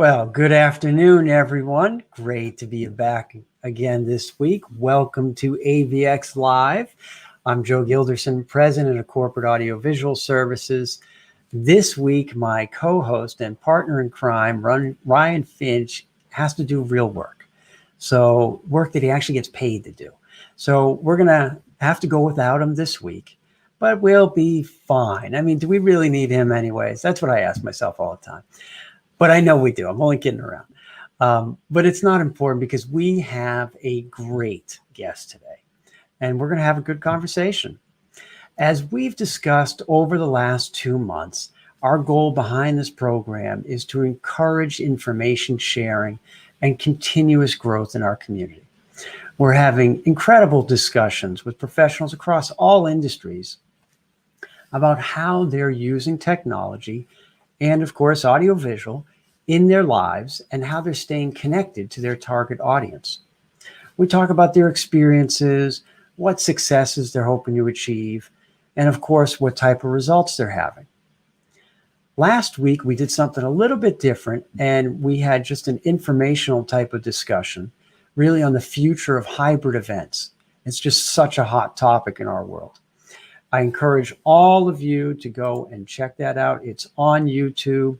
Well, good afternoon, everyone. Great to be back again this week. Welcome to AVX Live. I'm Joe Gilderson, President of Corporate Audiovisual Services. This week, my co-host and partner in crime, Ryan Finch, has to do real work. So work that he actually gets paid to do. So we're going to have to go without him this week, but we'll be fine. I mean, do we really need him anyways? That's what I ask myself all the time. But I know we do. I'm only kidding around. But it's not important because we have a great guest today, and we're going to have a good conversation. As we've discussed over the last 2 months, our goal behind this program is to encourage information sharing and continuous growth in our community. We're having incredible discussions with professionals across all industries about how they're using technology and, of course, audiovisual in their lives and how they're staying connected to their target audience. We talk about their experiences, what successes they're hoping to achieve, and of course, what type of results they're having. Last week, we did something a little bit different, and we had just an informational type of discussion, really on the future of hybrid events. It's just such a hot topic in our world. I encourage all of you to go and check that out. It's on YouTube.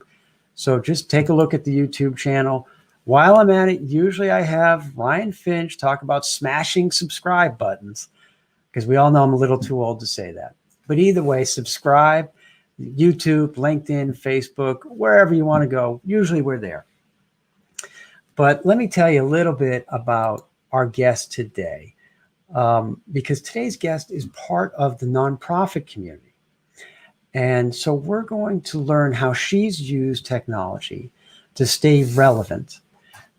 So just take a look at the YouTube channel. While I'm at it, usually I have Ryan Finch talk about smashing subscribe buttons, because we all know I'm a little too old to say that. But either way, subscribe, YouTube, LinkedIn, Facebook, wherever you want to go. Usually we're there. But let me tell you a little bit about our guest today, because today's guest is part of the nonprofit community. And so we're going to learn how she's used technology to stay relevant,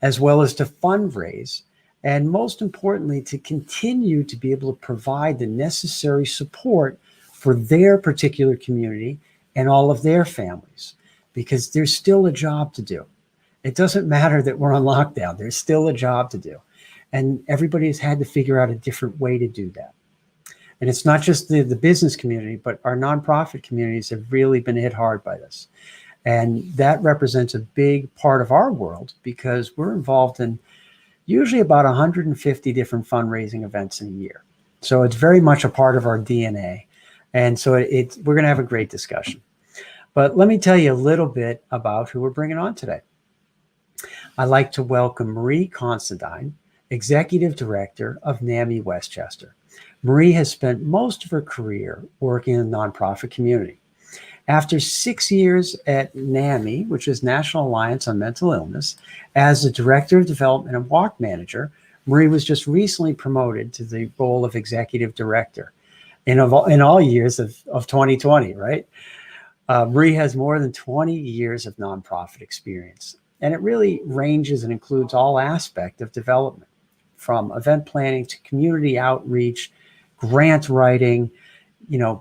as well as to fundraise, and most importantly, to continue to be able to provide the necessary support for their particular community and all of their families, because there's still a job to do. It doesn't matter that we're on lockdown. There's still a job to do. And everybody has had to figure out a different way to do that. And it's not just the business community, but our nonprofit communities have really been hit hard by this. And that represents a big part of our world, because we're involved in usually about 150 different fundraising events in a year. So it's very much a part of our DNA. And so we're going to have a great discussion. But let me tell you a little bit about who we're bringing on today. I'd like to welcome Marie Considine, Executive Director of NAMI Westchester. Marie has spent most of her career working in the nonprofit community. After 6 years at NAMI, which is National Alliance on Mental Illness, as the Director of Development and Walk Manager, Marie was just recently promoted to the role of Executive Director in all years of 2020, right? Marie has more than 20 years of nonprofit experience, and it really ranges and includes all aspects of development, from event planning to community outreach, grant writing,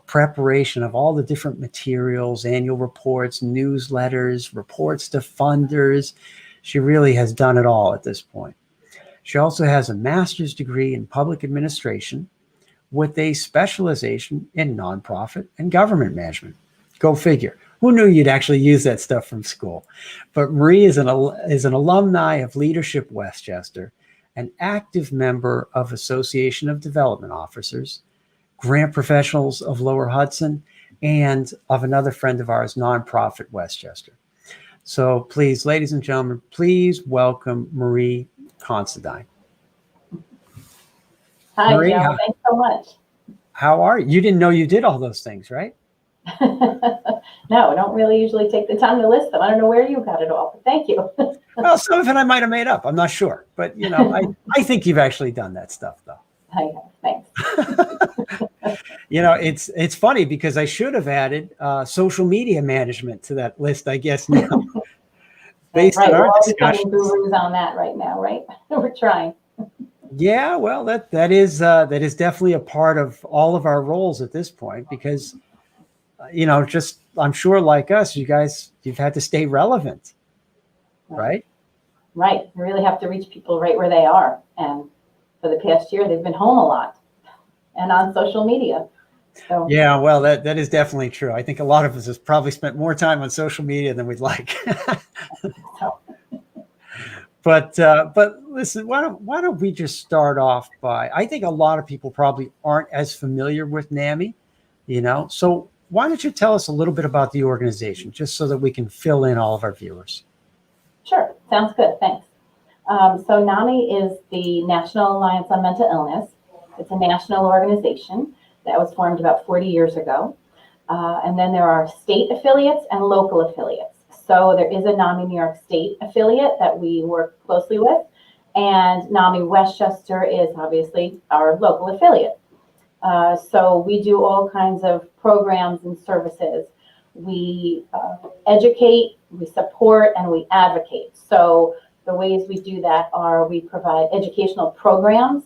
preparation of all the different materials, annual reports, newsletters, reports to funders. She really has done it all at this point. She also has a master's degree in public administration with a specialization in nonprofit and government management. Go figure. Who knew you'd actually use that stuff from school? But Marie is an alumni of Leadership Westchester, an active member of Association of Development Officers, grant professionals of Lower Hudson, and of another friend of ours, Nonprofit Westchester. So please, ladies and gentlemen, please welcome Marie Considine. Hi, Marie, Joe. Thanks so much. How are you? You didn't know you did all those things, right? No, I don't really usually take the time to list them. I don't know where you got it all, but thank you. Well, some of it I might have made up. I'm not sure. But, I think you've actually done that stuff, though. I have. Thanks. It's funny because I should have added social media management to that list, I guess, now. Based on our discussions. We're all gurus on that right now, right? We're trying. Yeah, well, that is definitely a part of all of our roles at this point, because I'm sure like us, you've had to stay relevant, right? Right. You really have to reach people right where they are. And for the past year, they've been home a lot and on social media. So yeah, well, that is definitely true. I think a lot of us have probably spent more time on social media than we'd like. But listen, why don't we just start off by, I think a lot of people probably aren't as familiar with NAMI, so why don't you tell us a little bit about the organization, just so that we can fill in all of our viewers? Sure, sounds good, thanks. So NAMI is the National Alliance on Mental Illness. It's a national organization that was formed about 40 years ago. And then there are state affiliates and local affiliates. So there is a NAMI New York State affiliate that we work closely with, and NAMI Westchester is obviously our local affiliate. So we do all kinds of programs and services. We educate, we support, and we advocate. So the ways we do that are we provide educational programs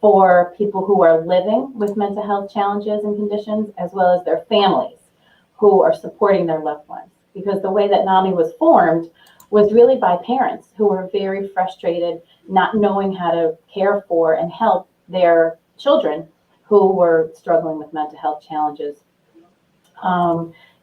for people who are living with mental health challenges and conditions, as well as their families who are supporting their loved ones. Because the way that NAMI was formed was really by parents who were very frustrated, not knowing how to care for and help their children who were struggling with mental health challenges,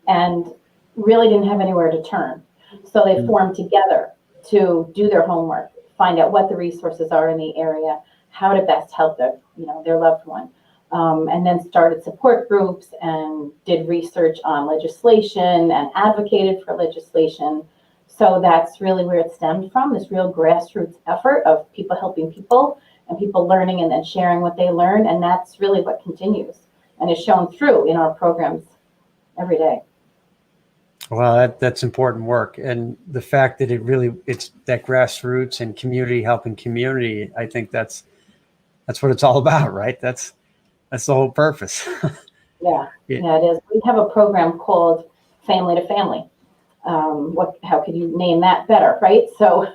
and really didn't have anywhere to turn. So they formed together to do their homework, find out what the resources are in the area, how to best help their loved one, and then started support groups and did research on legislation and advocated for legislation. So that's really where it stemmed from, this real grassroots effort of people helping people and people learning and then sharing what they learned. And that's really what continues and is shown through in our programs every day. Well, that's important work. And the fact that it's that grassroots and community helping community, I think that's what it's all about, right? That's the whole purpose. Yeah, it is. We have a program called Family to Family. How could you name that better, right? So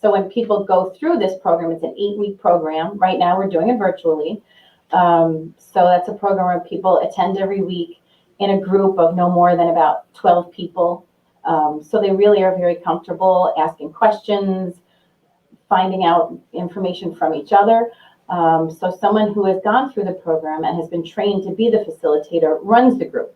when people go through this program, it's an 8-week program. Right now we're doing it virtually. So that's a program where people attend every week in a group of no more than about 12 people. So they really are very comfortable asking questions, finding out information from each other. So someone who has gone through the program and has been trained to be the facilitator runs the group.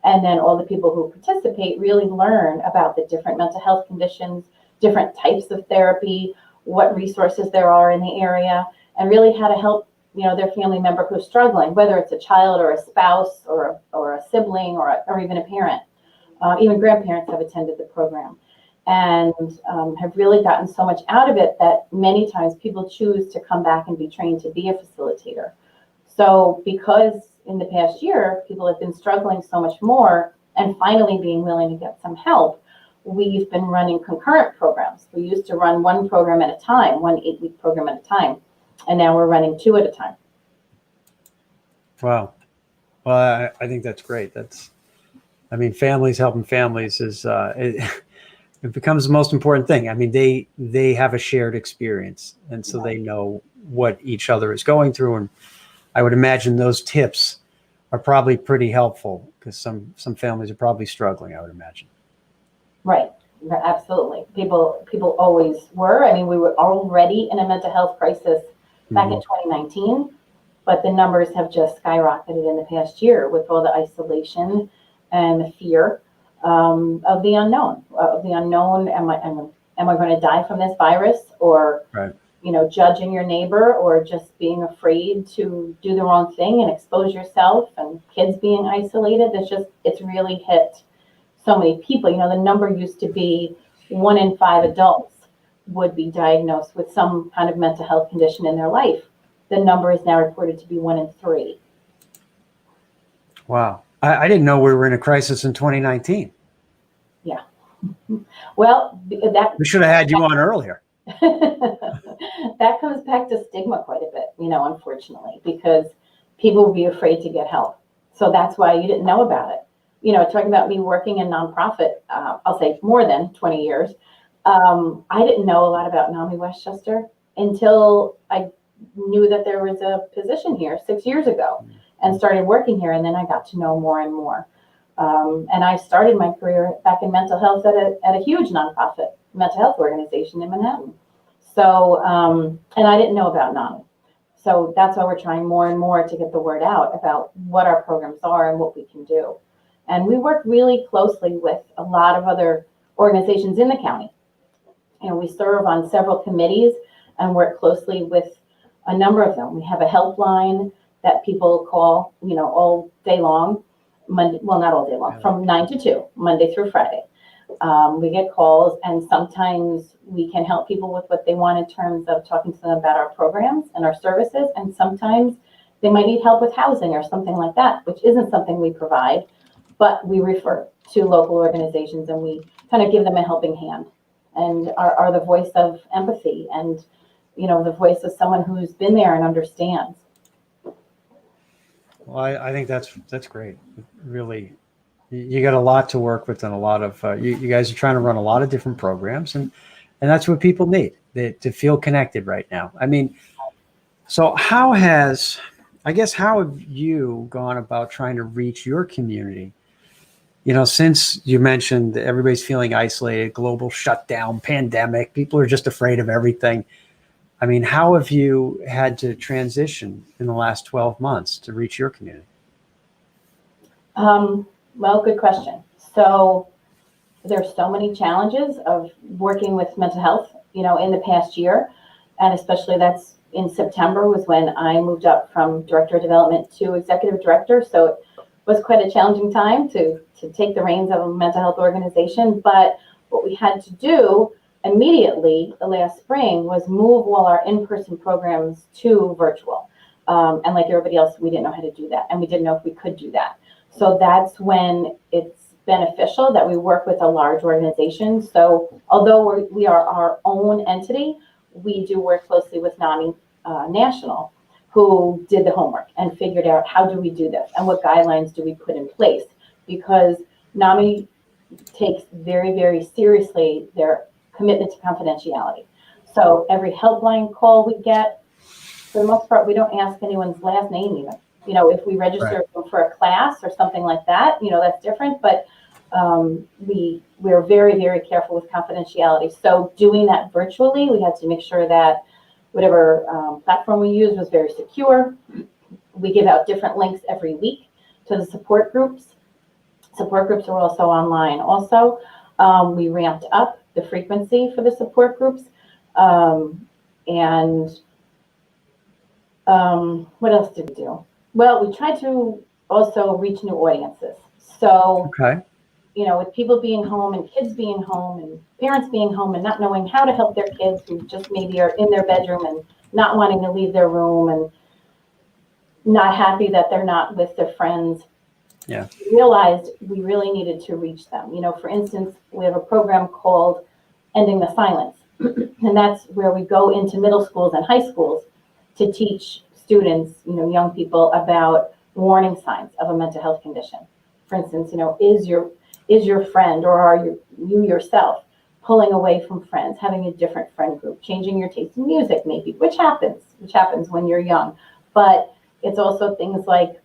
And then all the people who participate really learn about the different mental health conditions, different types of therapy, what resources there are in the area, and really how to help their family member who's struggling, whether it's a child or a spouse or a sibling or even a parent. Even grandparents have attended the program and have really gotten so much out of it that many times people choose to come back and be trained to be a facilitator. So because in the past year, people have been struggling so much more and finally being willing to get some help, we've been running concurrent programs. We used to run one program at a time, one 8-week program at a time, and now we're running 2 at a time. Wow. Well, I think that's great. Families helping families is, it becomes the most important thing. They have a shared experience, and so they know what each other is going through. And I would imagine those tips are probably pretty helpful because some families are probably struggling, I would imagine. Right. Absolutely. People always were. We were already in a mental health crisis back in 2019, but the numbers have just skyrocketed in the past year with all the isolation and the fear of the unknown. Am I going to die from this virus, or right. Judging your neighbor, or just being afraid to do the wrong thing and expose yourself, and kids being isolated. It's really hit so many people. The number used to be 1 in 5 adults would be diagnosed with some kind of mental health condition in their life. The number is now reported to be 1 in 3. Wow. I didn't know we were in a crisis in 2019. Yeah. Well, we should have had you on earlier. That comes back to stigma quite a bit, unfortunately, because people will be afraid to get help. So that's why you didn't know about it. Talking about me working in nonprofit, I'll say more than 20 years. I didn't know a lot about NAMI Westchester until I knew that there was a position here 6 years ago and started working here. And then I got to know more and more. And I started my career back in mental health at a huge nonprofit mental health organization in Manhattan. So, and I didn't know about NAMI. So that's why we're trying more and more to get the word out about what our programs are and what we can do. And we work really closely with a lot of other organizations in the county. we serve on several committees and work closely with a number of them. We have a helpline that people call, all day long, Monday, well, not all day long, from 9 to 2, Monday through Friday. We get calls, and sometimes we can help people with what they want in terms of talking to them about our programs and our services, and sometimes they might need help with housing or something like that, which isn't something we provide, but we refer to local organizations and we kind of give them a helping hand and are the voice of empathy and, the voice of someone who's been there and understands. Well, I think that's great. Really, you got a lot to work with and a lot of, you guys are trying to run a lot of different programs, and that's what people need, to feel connected right now. I mean, so how have you gone about trying to reach your community? Since you mentioned that everybody's feeling isolated, global shutdown, pandemic, people are just afraid of everything. I mean, how have you had to transition in the last 12 months to reach your community? Well, good question. So there's so many challenges of working with mental health, in the past year, and especially that's in September was when I moved up from director of development to executive director. So it was quite a challenging time to take the reins of a mental health organization. But what we had to do immediately last spring was move all our in-person programs to virtual. And like everybody else, we didn't know how to do that, and we didn't know if we could do that. So that's when it's beneficial that we work with a large organization. So although we are our own entity, we do work closely with NAMI National, who did the homework and figured out how do we do this and what guidelines do we put in place, because NAMI takes very, very seriously their commitment to confidentiality. So every helpline call we get, for the most part, we don't ask anyone's last name even. If we register them for a class or something like that, that's different. But we're very, very careful with confidentiality. So doing that virtually, we had to make sure that whatever platform we use was very secure. We give out different links every week to the support groups. Support groups are also online. Also, we ramped up the frequency for the support groups. What else did we do? Well, we tried to also reach new audiences. So, with people being home and kids being home and parents being home and not knowing how to help their kids who just maybe are in their bedroom and not wanting to leave their room and not happy that they're not with their friends. Yeah. We realized we really needed to reach them. For instance, we have a program called Ending the Silence. And that's where we go into middle schools and high schools to teach students, young people, about warning signs of a mental health condition. For instance, is your friend, or are you yourself pulling away from friends, having a different friend group, changing your taste in music maybe, which happens when you're young. But it's also things like,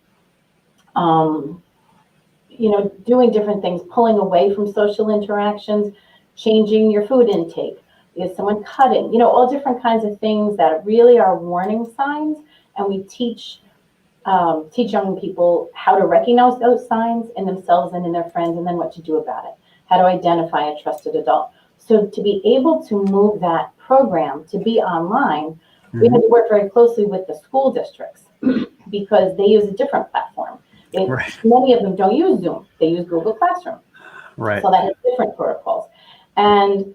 doing different things, pulling away from social interactions, changing your food intake. Is someone cutting? All different kinds of things that really are warning signs. And we teach young people how to recognize those signs in themselves and in their friends, and then what to do about it, how to identify a trusted adult. So to be able to move that program to be online, we had to work very closely with the school districts because they use a different platform. Many of them don't use Zoom. They use Google Classroom. Right. So that has different protocols. And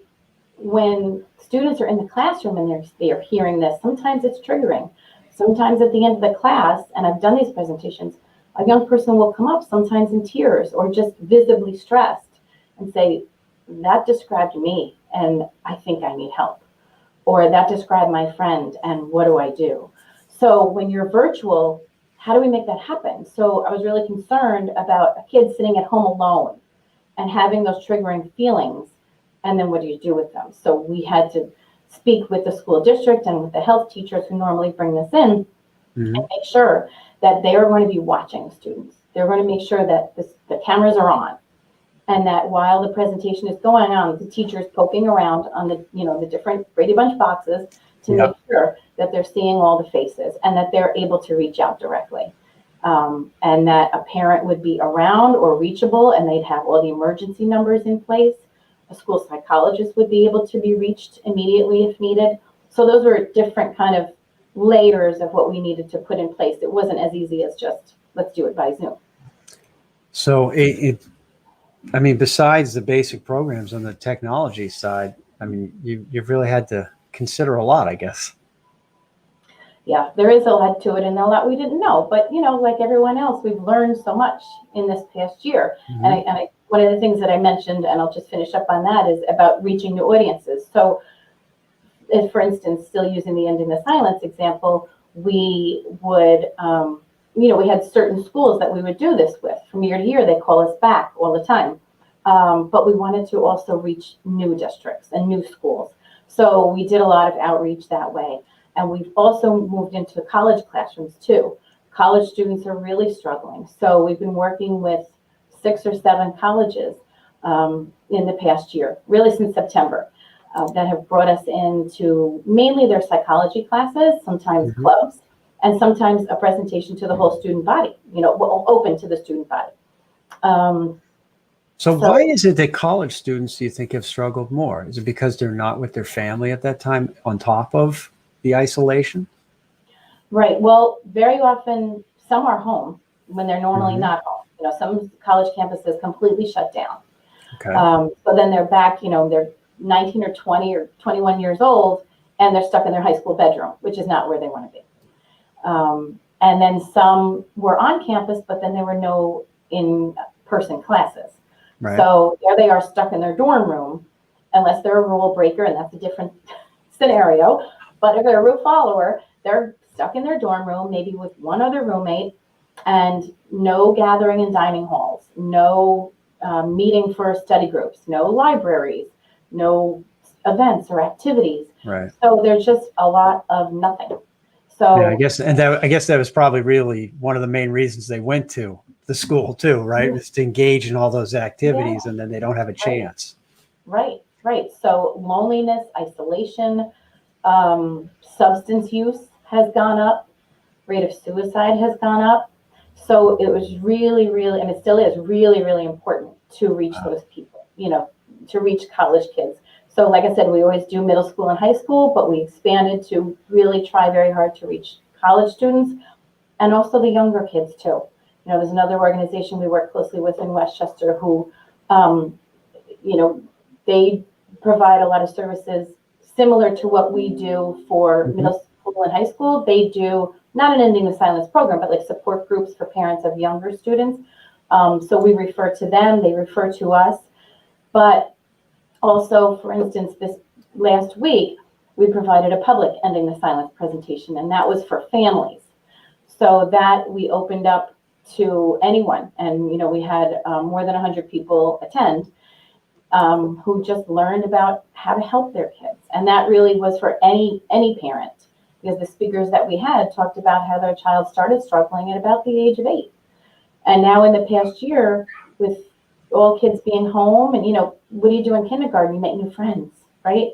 when students are in the classroom and they're hearing this, sometimes it's triggering. Sometimes at the end of the class, and I've done these presentations, a young person will come up sometimes in tears or just visibly stressed and say, that described me and I think I need help. Or that described my friend and what do I do? So when you're virtual, how do we make that happen? So I was really concerned about a kid sitting at home alone and having those triggering feelings. And then what do you do with them? So we had to speak with the school district and with the health teachers who normally bring this in and make sure that they are going to be watching students. They're going to make sure that the cameras are on, and that while the presentation is going on, the teacher is poking around on the different Brady Bunch boxes to make sure that they're seeing all the faces and that they're able to reach out directly. And that a parent would be around or reachable, and they'd have all the emergency numbers in place. A school psychologist would be able to be reached immediately if needed. So those were different kind of layers of what we needed to put in place. It wasn't as easy as just, let's do it by Zoom. So I mean, besides the basic programs on the technology side, I mean, you've really had to consider a lot, I guess. Yeah, there is a lot to it and a lot we didn't know. But, like everyone else, we've learned so much in this past year. Mm-hmm. And one of the things that I mentioned, and I'll just finish up on that, is about reaching new audiences. So, if, for instance, still using the ending the silence example, we would, we had certain schools that we would do this with. From year to year, they call us back all the time. But we wanted to also reach new districts and new schools. So we did a lot of outreach that way. And we've also moved into college classrooms too. College students are really struggling. So we've been working with 6 or 7 colleges in the past year, really since September, that have brought us into mainly their psychology classes, sometimes clubs, and sometimes a presentation to the whole student body, open to the student body. So why is it that college students, do you think, have struggled more? Is it because they're not with their family at that time on top of the isolation? Right. Well, very often some are home when they're normally not home. Some college campuses completely shut down. Okay. So then they're back, they're 19 or 20 or 21 years old, and they're stuck in their high school bedroom, which is not where they want to be. And then some were on campus, but then there were no in-person classes. Right. So there they are stuck in their dorm room, unless they're a rule breaker, and that's a different scenario. But if they're a rule follower, they're stuck in their dorm room, maybe with one other roommate, and no gathering in dining halls, no meeting for study groups, no libraries, no events or activities. Right. So there's just a lot of nothing. So yeah, I guess that was probably really one of the main reasons they went to the school too, right? Was to engage in all those activities, and then they don't have a chance. Right. So loneliness, isolation, substance use has gone up, rate of suicide has gone up. So it was really, really, and it still is really, really important to reach those people, to reach college kids. So like I said, we always do middle school and high school, but we expanded to really try very hard to reach college students and also the younger kids too. There's another organization we work closely with in Westchester who, they provide a lot of services similar to what we do for middle school and high school. They do not an ending the silence program, but like support groups for parents of younger students. So we refer to them, they refer to us. But also, for instance, this last week, we provided a public ending the silence presentation, and that was for families. So that we opened up to anyone, and we had more than 100 people attend who just learned about how to help their kids. And that really was for any parent, because the speakers that we had talked about how their child started struggling at about the age of 8. And now in the past year, with all kids being home, and what do you do in kindergarten? You make new friends, right?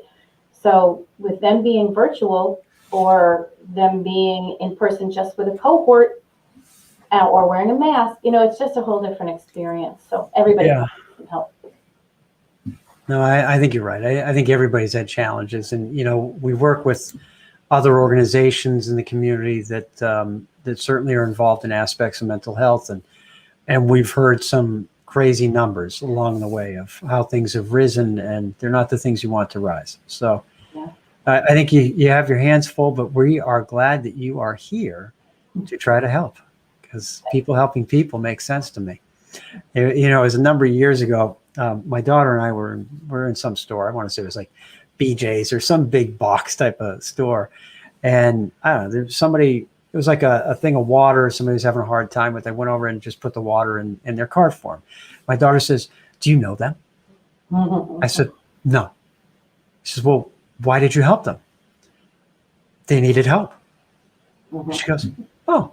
So with them being virtual or them being in person just with a cohort or wearing a mask, it's just a whole different experience. So everybody can help. No, I think you're right. I think everybody's had challenges, and we work with other organizations in the community that that certainly are involved in aspects of mental health, and we've heard some crazy numbers along the way of how things have risen, and they're not the things you want to rise. So I think you have your hands full, but we are glad that you are here to try to help, because people helping people makes sense to me. It was a number of years ago. My daughter and I were in some store. I want to say it was like BJ's or some big box type of store. And I don't know, there's somebody, it was like a thing of water. Somebody was having a hard time with. I went over and just put the water in their cart for them. My daughter says, "Do you know them?" I said, "No." She says, "Well, why did you help them?" "They needed help." She goes, "Oh."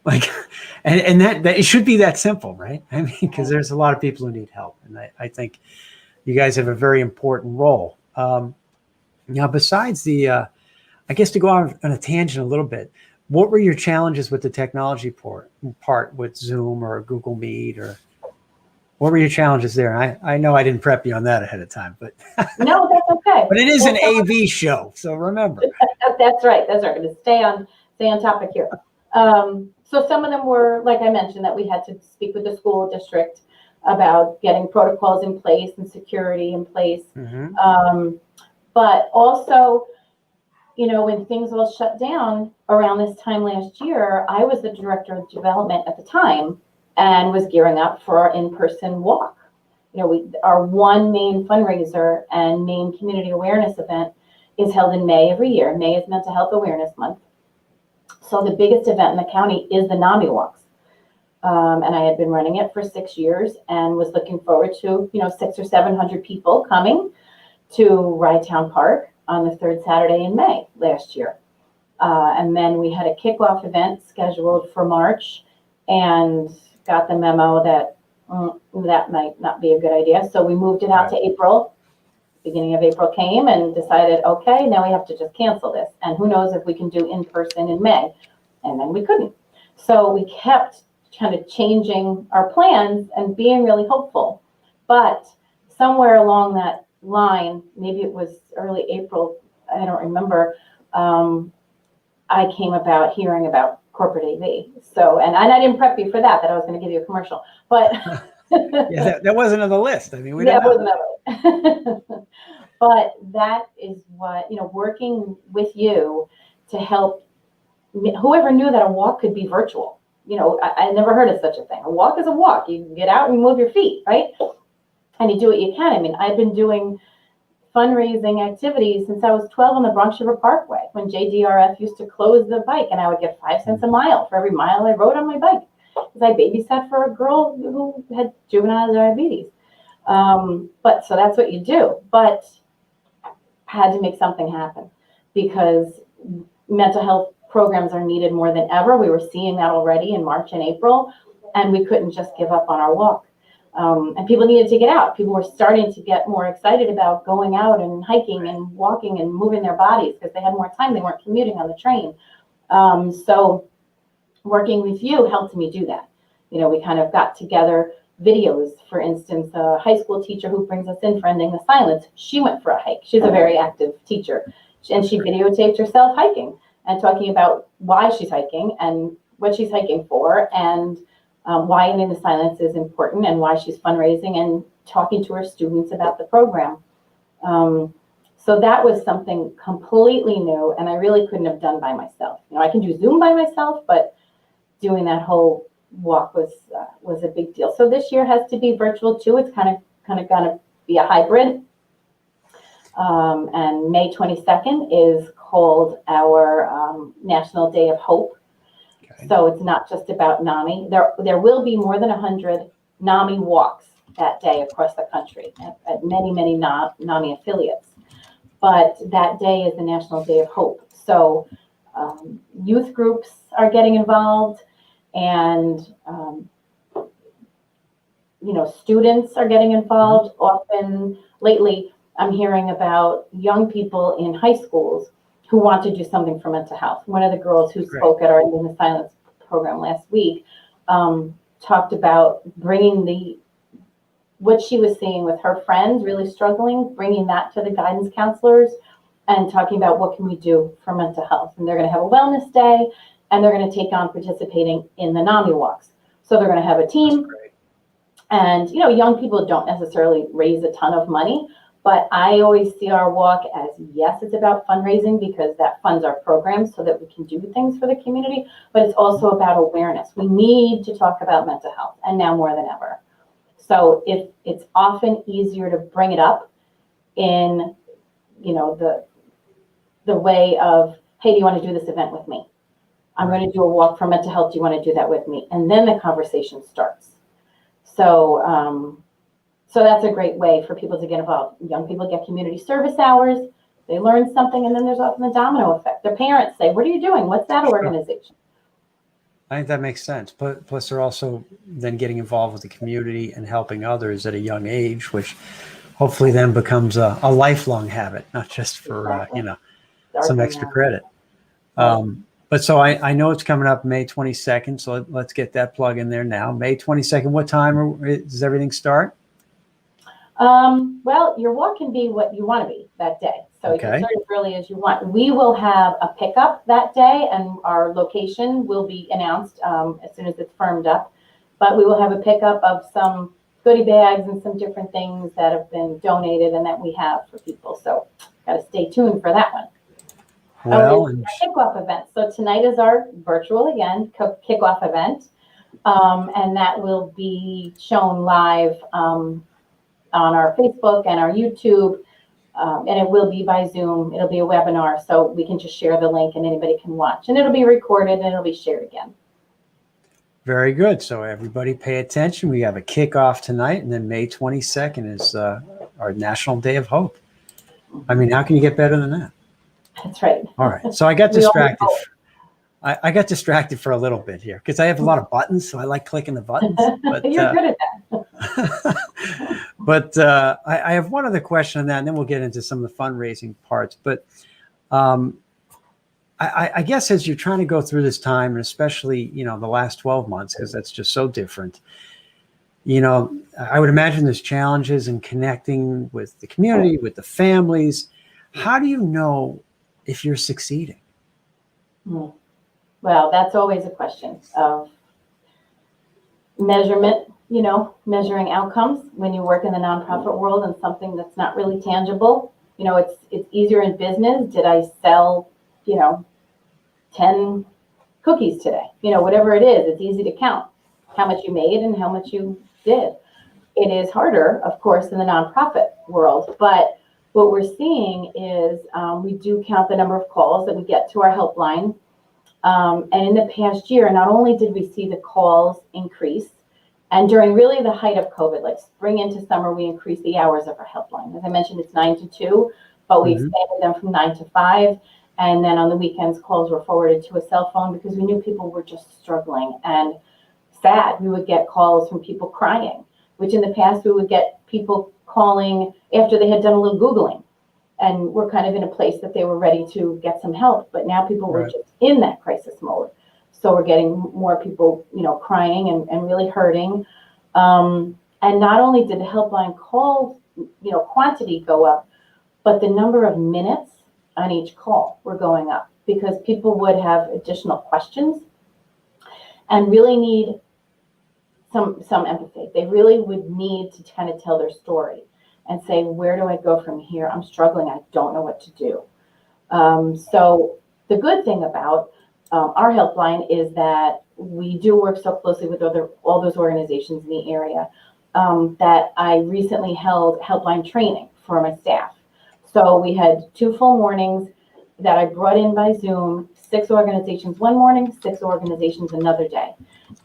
Like, and that it should be that simple, right? I mean, because there's a lot of people who need help, and I think you guys have a very important role. Now, besides I guess to go on a tangent a little bit, what were your challenges with the technology part with Zoom or Google Meet, or What were your challenges there? I know I didn't prep you on that ahead of time, but No, that's okay. but it is an AV show, so remember. That's right. That's right. Going to stay on topic here. So some of them were, like I mentioned, that we had to speak with the school district about getting protocols in place and security in place. But also, you know, when things all shut down around this time last year, I was the director of development at the time and was gearing up for our in-person walk. You know, our one main fundraiser and main community awareness event is held in May every year. May is Mental Health Awareness Month. So the biggest event in the county is the NAMI walks. And I had been running it for 6 years and was looking forward to, you know, 600 or 700 people coming to Rydtown Park on the third Saturday in May last year. And then we had a kickoff event scheduled for March and got the memo that that might not be a good idea. So we moved it out to April. Beginning of April came and decided, okay, now we have to just cancel this. And who knows if we can do in person in May. And then we couldn't. So we kept kind of changing our plans and being really hopeful. But somewhere along that line, maybe it was early April, I don't remember, I came about hearing about corporate AV. So, and I didn't prep you for that I was going to give you a commercial, but yeah, that wasn't on the list. I mean, we that didn't know. wasn't but that is what, you know, working with you to help whoever knew that a walk could be virtual. You know, I never heard of such a thing. A walk is a walk. You get out and you move your feet, right? And you do what you can. I mean, I've been doing fundraising activities since I was 12 on the Bronx River Parkway when JDRF used to close the bike, and I would get 5 cents a mile for every mile I rode on my bike because I babysat for a girl who had juvenile diabetes. But so that's what you do. But had to make something happen because mental health programs are needed more than ever. We were seeing that already in March and April, and we couldn't just give up on our walk. And people needed to get out. People were starting to get more excited about going out and hiking and walking and moving their bodies because they had more time. They weren't commuting on the train. So working with you helped me do that. You know, we kind of got together videos. For instance, a high school teacher who brings us in for Ending the Silence, she went for a hike. She's a very active teacher. And she videotaped herself hiking and talking about why she's hiking and what she's hiking for and why Ending the Silence is important and why she's fundraising and talking to her students about the program. So that was something completely new and I really couldn't have done by myself. You know, I can do Zoom by myself, but doing that whole walk was a big deal. So this year has to be virtual too. It's kind of going to be a hybrid. And May 22nd is called our National Day of Hope. Okay. So it's not just about NAMI. There will be more than 100 NAMI walks that day across the country at many NAMI affiliates. But that day is the National Day of Hope. So youth groups are getting involved and you know, students are getting involved. Often lately I'm hearing about young people in high schools who want to do something for mental health. One of the girls who spoke at our Ending the Silence program last week talked about bringing what she was seeing with her friends really struggling, bringing that to the guidance counselors and talking about what can we do for mental health. And they're going to have a wellness day and they're going to take on participating in the NAMI walks. So they're going to have a team. And, you know, young people don't necessarily raise a ton of money, but I always see our walk as, yes, it's about fundraising because that funds our programs so that we can do things for the community, but it's also about awareness. We need to talk about mental health and now more than ever. So it's often easier to bring it up in, you know, the way of, hey, do you want to do this event with me? I'm going to do a walk for mental health. Do you want to do that with me? And then the conversation starts. So, so that's a great way for people to get involved. Young people get community service hours. They learn something, and then there's often the domino effect. Their parents say, what are you doing? What's that organization? I think that makes sense. Plus, they're also then getting involved with the community and helping others at a young age, which hopefully then becomes a lifelong habit, not just for, you know, some extra credit. But so I know it's coming up May 22nd, so let's get that plug in there now. May 22nd, what time does everything start? Well, your walk can be what you want to be that day. So you can Okay. start as early as you want. We will have a pickup that day, and our location will be announced as soon as it's firmed up. But we will have a pickup of some goodie bags and some different things that have been donated and that we have for people. So got to stay tuned for that one. Well, and kickoff event. So tonight is our virtual, again, kickoff event. And that will be shown live on our Facebook and our YouTube. And it will be by Zoom. It'll be a webinar, so we can just share the link and anybody can watch. And it'll be recorded and it'll be shared again. Very good. So everybody pay attention. We have a kickoff tonight, and then May 22nd is our National Day of Hope. I mean, how can you get better than that? That's right. All right. So I got distracted. I got distracted for a little bit here because I have a lot of buttons, so I like clicking the buttons. But, you're good at that. But I have one other question on that, and then we'll get into some of the fundraising parts. But I guess as you're trying to go through this time, and especially, the last 12 months, because that's just so different, I would imagine there's challenges in connecting with the community, with the families. How do you know if you're succeeding? Well, that's always a question of measurement, measuring outcomes when you work in the nonprofit world and something that's not really tangible. It's easier in business. Did I sell, 10 cookies today? Whatever it is, it's easy to count how much you made and how much you did. It is harder, of course, in the nonprofit world, but what we're seeing is we do count the number of calls that we get to our helpline. And in the past year, not only did we see the calls increase, and during really the height of COVID, like spring into summer, we increased the hours of our helpline. As I mentioned, it's 9 to 2, but we expanded them from 9 to 5. And then on the weekends, calls were forwarded to a cell phone because we knew people were just struggling and sad. We would get calls from people crying, which in the past we would get people calling after they had done a little Googling and were kind of in a place that they were ready to get some help. But now people were just in that crisis mode. So we're getting more people, crying and really hurting. And not only did the helpline calls, quantity go up, but the number of minutes on each call were going up because people would have additional questions and really need some empathy. They really would need to kind of tell their story and say, where do I go from here? I'm struggling. I don't know what to do. So the good thing about our helpline is that we do work so closely with all those organizations in the area that I recently held helpline training for my staff. So we had 2 full mornings that I brought in by Zoom, 6 organizations one morning, 6 organizations another day.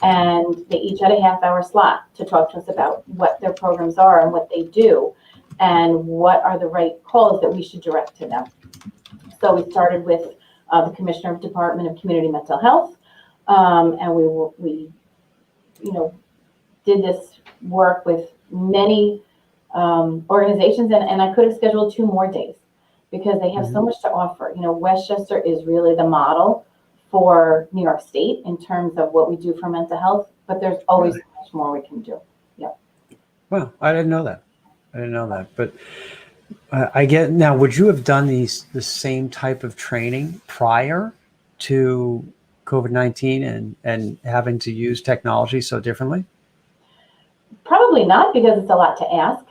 And they each had a half-hour slot to talk to us about what their programs are and what they do and what are the right calls that we should direct to them. So we started with the Commissioner of Department of Community Mental Health, and we did this work with many organizations, and I could have scheduled 2 more days because they have so much to offer. Westchester is really the model for New York State in terms of what we do for mental health, but there's always so much more we can do. Yeah. Well, I didn't know that. But I get now. Would you have done the same type of training prior to COVID-19 and having to use technology so differently? Probably not, because it's a lot to ask,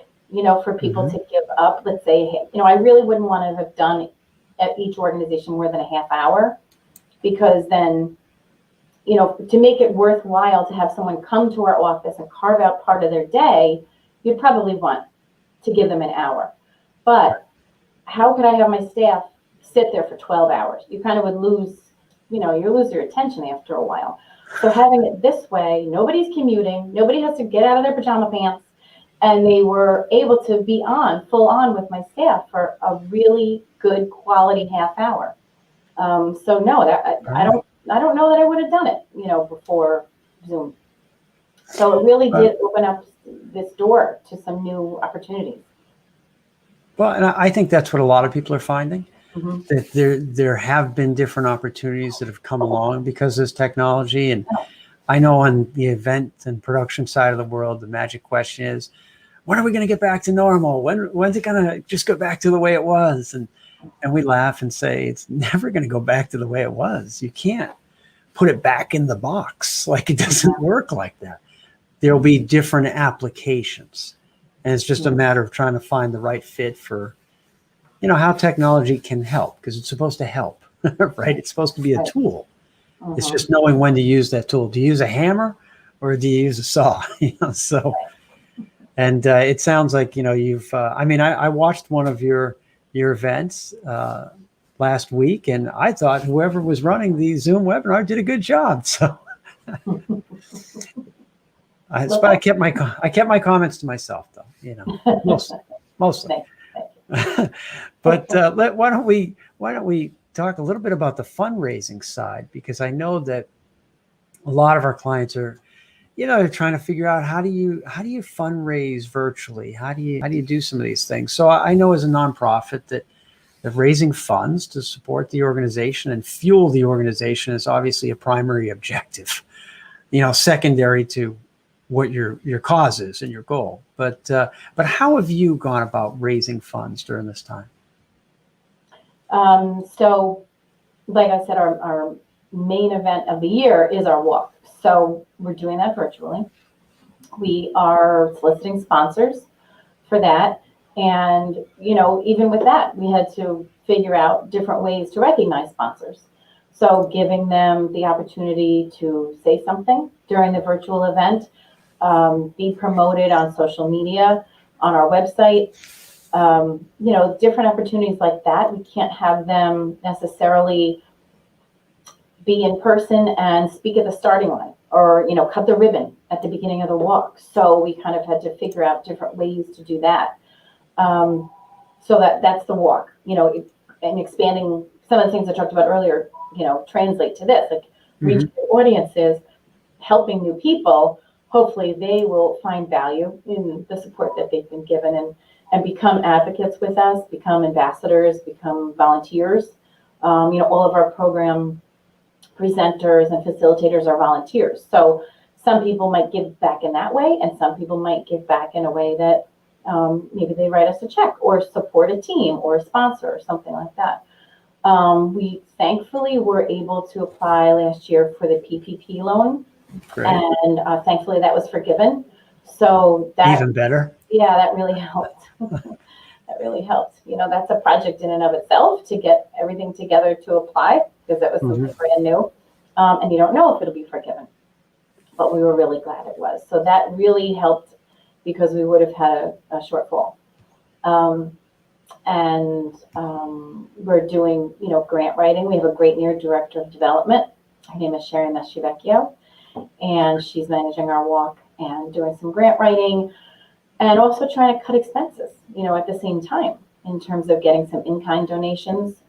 for people to give up. Let's say, I really wouldn't want to have done at each organization more than a half hour, because then, to make it worthwhile to have someone come to our office and carve out part of their day, you'd probably want to give them an hour. But how could I have my staff sit there for 12 hours? You kind of would lose, you lose your attention after a while. So having it this way, nobody's commuting, nobody has to get out of their pajama pants, and they were able to be full on with my staff for a really good quality half hour. So no, I don't know that I would have done it, before Zoom. So it really did open up this door to some new opportunities. Well, and I think that's what a lot of people are finding. that there have been different opportunities that have come along because of this technology. And I know on the event and production side of the world, the magic question is, when are we going to get back to normal? When's it going to just go back to the way it was? And we laugh and say, it's never going to go back to the way it was. You can't put it back in the box. Like, it doesn't work like that. There'll be different applications. And it's just a matter of trying to find the right fit for, how technology can help, because it's supposed to help, right? It's supposed to be a tool. It's just knowing when to use that tool. Do you use a hammer or do you use a saw? So, and it sounds like, you've, I watched one of your events last week, and I thought whoever was running the Zoom webinar did a good job. So I kept my comments to myself, though, mostly. But why don't we talk a little bit about the fundraising side, because I know that a lot of our clients are, they're trying to figure out how do you fundraise virtually? How do you do some of these things? So I know as a nonprofit that raising funds to support the organization and fuel the organization is obviously a primary objective, secondary to what your cause is and your goal. But how have you gone about raising funds during this time? So like I said, our main event of the year is our walk. So we're doing that virtually. We are soliciting sponsors for that. And, even with that, we had to figure out different ways to recognize sponsors. So giving them the opportunity to say something during the virtual event, be promoted on social media, on our website, different opportunities like that. We can't have them necessarily be in person and speak at the starting line, or, cut the ribbon at the beginning of the walk. So we kind of had to figure out different ways to do that. So that's the walk, and expanding some of the things I talked about earlier, translate to this, like reaching audiences, helping new people. Hopefully they will find value in the support that they've been given and become advocates with us, become ambassadors, become volunteers. All of our program presenters and facilitators are volunteers. So some people might give back in that way, and some people might give back in a way that maybe they write us a check or support a team or a sponsor or something like that. We thankfully were able to apply last year for the PPP loan. Great. And thankfully that was forgiven. So that even better. Yeah, that really helped. That really helped. That's a project in and of itself to get everything together to apply, because that was something brand new. And you don't know if it'll be forgiven, but we were really glad it was. So that really helped, because we would have had a shortfall. We're doing, grant writing. We have a great new director of development. Her name is Sherry Meschivecchio, and she's managing our walk and doing some grant writing, and also trying to cut expenses, at the same time, in terms of getting some in-kind donations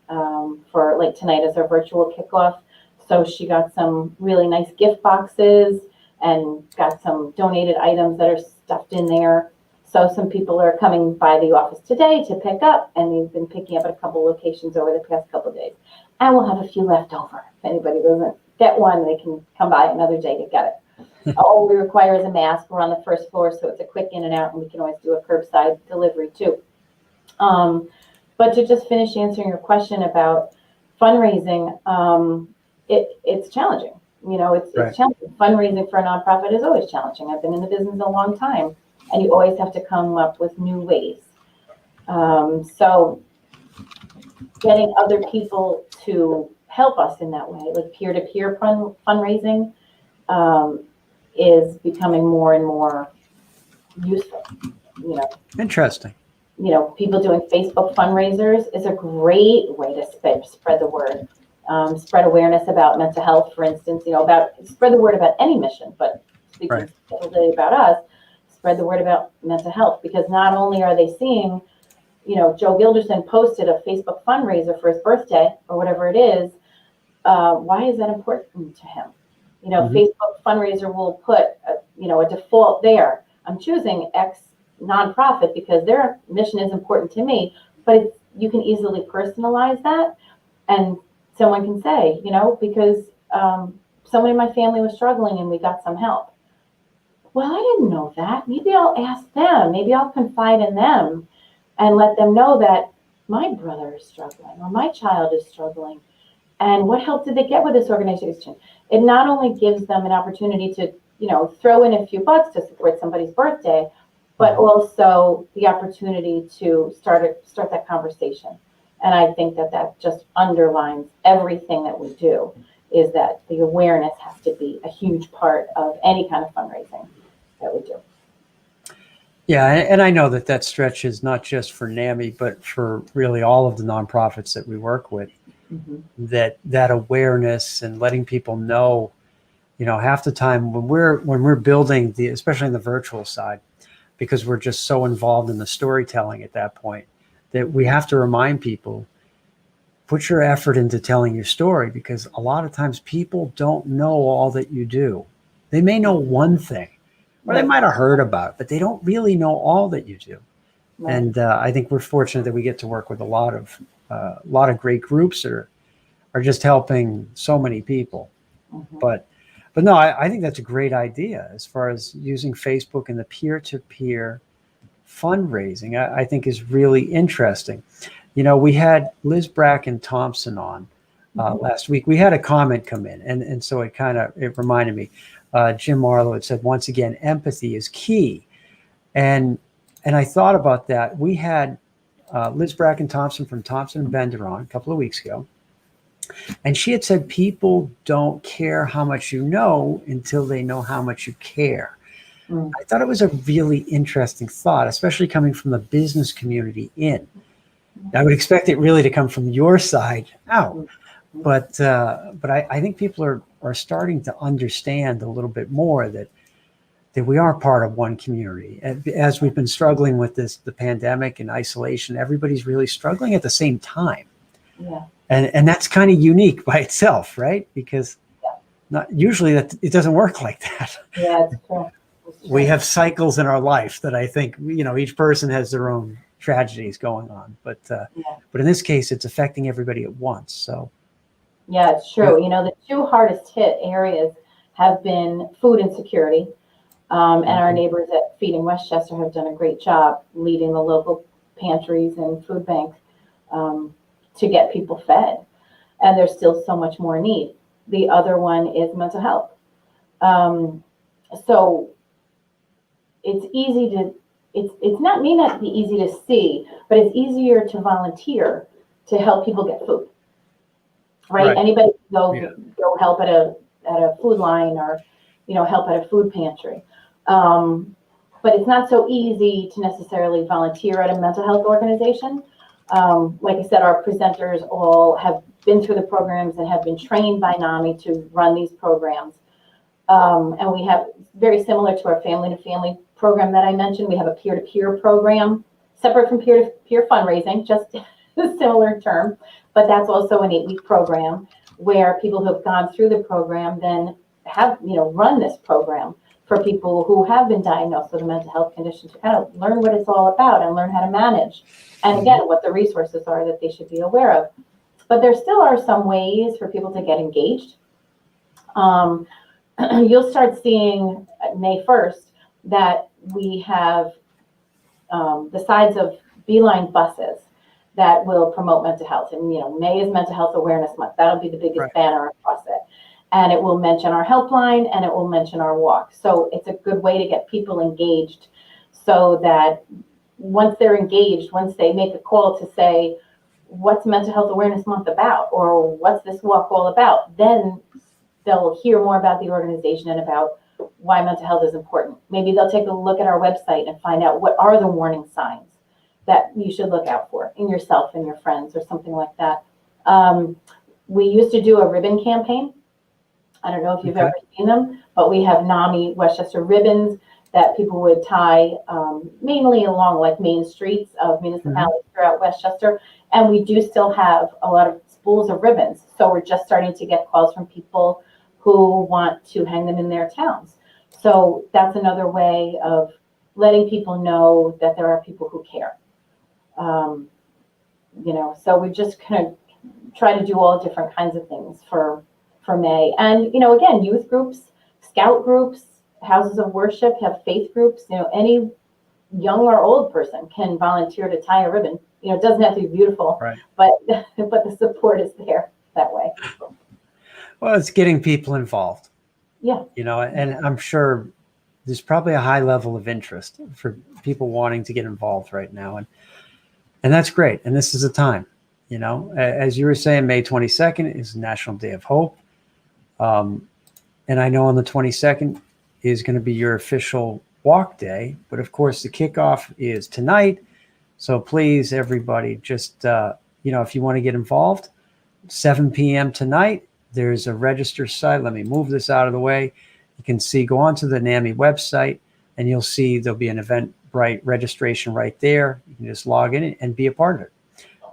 for, like, tonight is our virtual kickoff. So she got some really nice gift boxes and got some donated items that are stuffed in there. So some people are coming by the office today to pick up, and they've been picking up at a couple locations over the past couple of days. And we'll have a few left over. If anybody doesn't get one, they can come by another day to get it. All we require is a mask. We're on the first floor, so it's a quick in and out, and we can always do a curbside delivery too. But to just finish answering your question about fundraising, it's challenging. It's challenging. Fundraising for a nonprofit is always challenging. I've been in the business a long time, and you always have to come up with new ways. So getting other people to help us in that way, like peer-to-peer fundraising, is becoming more and more useful. Interesting. People doing Facebook fundraisers is a great way to spread the word, spread awareness about mental health, for instance. Spread the word about any mission, but speaking specifically about us, spread the word about mental health, because not only are they seeing, Joe Gilderson posted a Facebook fundraiser for his birthday or whatever it is. Why is that important to him? Facebook fundraiser will put a default there. I'm choosing X nonprofit because their mission is important to me, but you can easily personalize that, and someone can say, because someone in my family was struggling and we got some help. Well, I didn't know that. Maybe I'll ask them. Maybe I'll confide in them and let them know that my brother is struggling or my child is struggling. And what help did they get with this organization? It not only gives them an opportunity to, throw in a few bucks to support somebody's birthday, but also the opportunity to start that conversation. And I think that just underlines everything that we do, is that the awareness has to be a huge part of any kind of fundraising that we do. Yeah, and I know that stretches not just for NAMI, but for really all of the nonprofits that we work with. Mm-hmm. That awareness and letting people know, half the time when we're building especially in the virtual side, because we're just so involved in the storytelling at that point, that we have to remind people, put your effort into telling your story, because a lot of times people don't know all that you do. They may know one thing, or they might have heard about it, but they don't really know all that you do. Right. And I think we're fortunate that we get to work with a lot of great groups that are just helping so many people. Mm-hmm. But no, I think that's a great idea as far as using Facebook and the peer-to-peer fundraising. I think is really interesting. We had Liz Bracken Thompson on last week. We had a comment come in, and so it reminded me. Jim Marlowe had said, once again, empathy is key. And I thought about that. We had Liz Bracken Thompson from Thompson and Bender on a couple of weeks ago. And she had said, people don't care how much you know until they know how much you care. Mm. I thought it was a really interesting thought, especially coming from the business community in. I would expect it really to come from your side out. But I think people are starting to understand a little bit more that we are part of one community. As we've been struggling with the pandemic and isolation, everybody's really struggling at the same time. Yeah. And that's kind of unique by itself, right? Because not usually it doesn't work like that. Yeah, it's true. We have cycles in our life that I think, each person has their own tragedies going on. But in this case, it's affecting everybody at once. So. Yeah, it's true. The two hardest hit areas have been food insecurity. And our neighbors at Feeding Westchester have done a great job leading the local pantries and food bank to get people fed. And there's still so much more need. The other one is mental health. So it's easy to, may not be easy to see, but it's easier to volunteer to help people get food. Right? Anybody can go help at a food line or, help at a food pantry. But it's not so easy to necessarily volunteer at a mental health organization. Like I said, our presenters all have been through the programs and have been trained by NAMI to run these programs. And we have, very similar to our family-to-family program that I mentioned, we have a peer-to-peer program, separate from peer-to-peer fundraising, just a similar term, but that's also an 8-week program where people who have gone through the program then have, run this program for people who have been diagnosed with a mental health condition to kind of learn what it's all about and learn how to manage. And again, what the resources are that they should be aware of. But there still are some ways for people to get engaged. You'll start seeing May 1st that we have the sides of Beeline buses that will promote mental health. And, May is Mental Health Awareness Month. That'll be the biggest banner across it. And it will mention our helpline and it will mention our walk. So it's a good way to get people engaged so that once they're engaged, once they make a call to say, what's Mental Health Awareness Month about? Or what's this walk all about? Then they'll hear more about the organization and about why mental health is important. Maybe they'll take a look at our website and find out what are the warning signs that you should look out for in yourself and your friends or something like that. We used to do a ribbon campaign. I don't know if you've ever seen them, but we have NAMI Westchester ribbons that people would tie mainly along like main streets of municipalities throughout Westchester. And we do still have a lot of spools of ribbons. So we're just starting to get calls from people who want to hang them in their towns. So that's another way of letting people know that there are people who care. So we just kind of try to do all different kinds of things for May. And, again, youth groups, scout groups, houses of worship, have faith groups, any young or old person can volunteer to tie a ribbon. It doesn't have to be beautiful, Right. but the support is there that way. Well, it's getting people involved. Yeah. And I'm sure there's probably a high level of interest for people wanting to get involved right now. And that's great. And this is a time, as you were saying, May 22nd is National Day of Hope. And I know on the 22nd is going to be your official walk day, but of course the kickoff is tonight. So please, everybody, just, if you want to get involved, 7 p.m. tonight, there's a register site. Let me move this out of the way. You can go onto the NAMI website and you'll see there'll be an Eventbrite registration right there. You can just log in and be a part of it.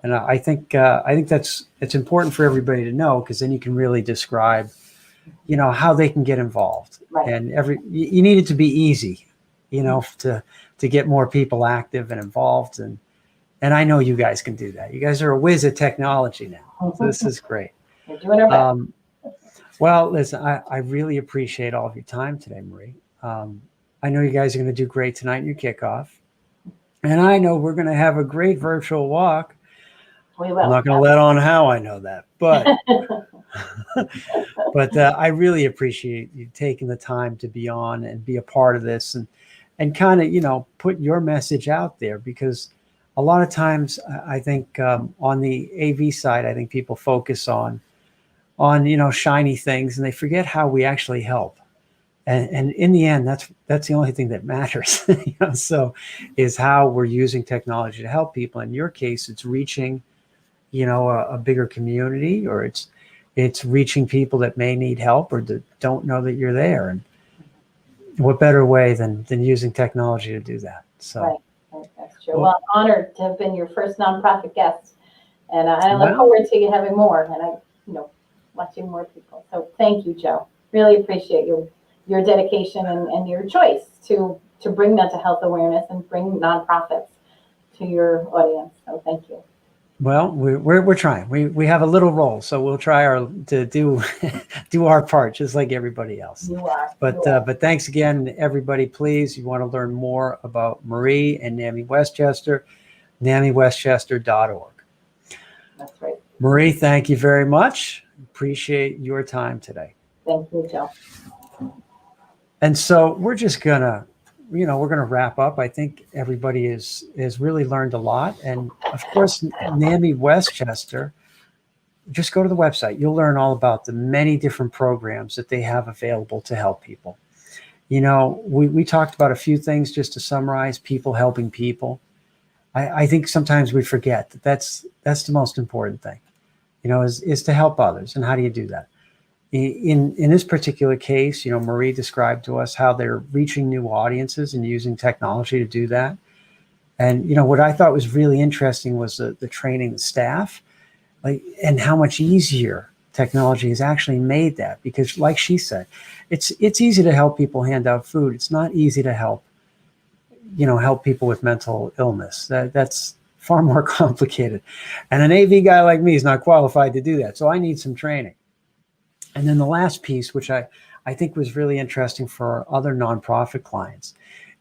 And I think it's important for everybody to know, because then you can really describe, how they can get involved. Right. And you need it to be easy, to get more people active and involved. And I know you guys can do that. You guys are a whiz at technology now. So this is great. We're doing our best. Well, listen, I really appreciate all of your time today, Marie. I know you guys are going to do great tonight in your kickoff. And I know we're going to have a great virtual walk. We will. I'm not going to let on how I know that, but but I really appreciate you taking the time to be on and be a part of this and kind of, put your message out there, because a lot of times I think on the AV side, I think people focus on shiny things and they forget how we actually help. And in the end, that's the only thing that matters. So is how we're using technology to help people. In your case, it's reaching, a bigger community, or it's reaching people that may need help or that don't know that you're there. And what better way than using technology to do that? So right. That's true. Well, I'm honored to have been your first nonprofit guest, and I look forward to you having more, and watching more people. So thank you, Joe. Really appreciate your dedication and your choice to bring mental health awareness and bring nonprofits to your audience. So thank you. Well, we're trying. We have a little role, so we'll try to do our part, just like everybody else. You are. But thanks again, everybody. Please, you want to learn more about Marie and NAMI Westchester, NAMIWestchester.org. That's right. Marie, thank you very much. Appreciate your time today. Thank you, Joe. And so we're just gonna wrap up. I think everybody has really learned a lot. And of course, NAMI Westchester, just go to the website. You'll learn all about the many different programs that they have available to help people. We talked about a few things just to summarize: people helping people. I think sometimes we forget that that's the most important thing, is to help others. And how do you do that? In this particular case, Marie described to us how they're reaching new audiences and using technology to do that. And, what I thought was really interesting was the training the staff, and how much easier technology has actually made that. Because like she said, it's easy to help people hand out food. It's not easy to help people with mental illness. That's far more complicated. And an AV guy like me is not qualified to do that. So I need some training. And then the last piece, which I think was really interesting for our other nonprofit clients,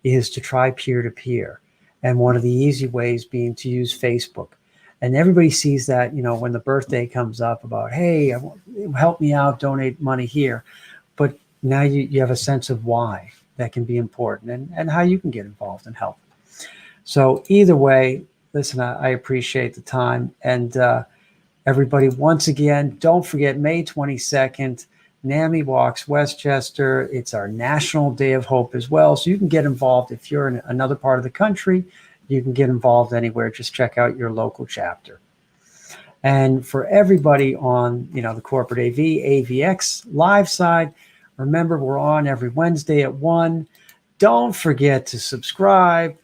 is to try peer-to-peer. And one of the easy ways being to use Facebook. And everybody sees that, when the birthday comes up about, hey, help me out, donate money here. But now you have a sense of why that can be important and how you can get involved and help. So either way, listen, I appreciate the time. And everybody, once again, don't forget May 22nd, NAMI Walks Westchester. It's our National Day of Hope as well. So you can get involved. If you're in another part of the country, you can get involved anywhere. Just check out your local chapter. And for everybody on, the corporate AV, AVX live side, remember we're on every Wednesday at 1. Don't forget to subscribe.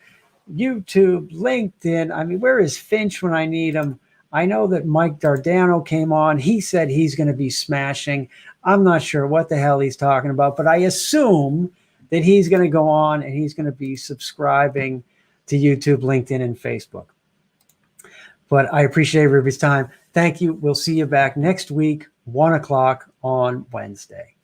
YouTube, LinkedIn. Where is Finch when I need him? I know that Mike Dardano came on. He said he's going to be smashing. I'm not sure what the hell he's talking about, but I assume that he's going to go on and he's going to be subscribing to YouTube, LinkedIn, and Facebook. But I appreciate everybody's time. Thank you. We'll see you back next week, 1 o'clock on Wednesday.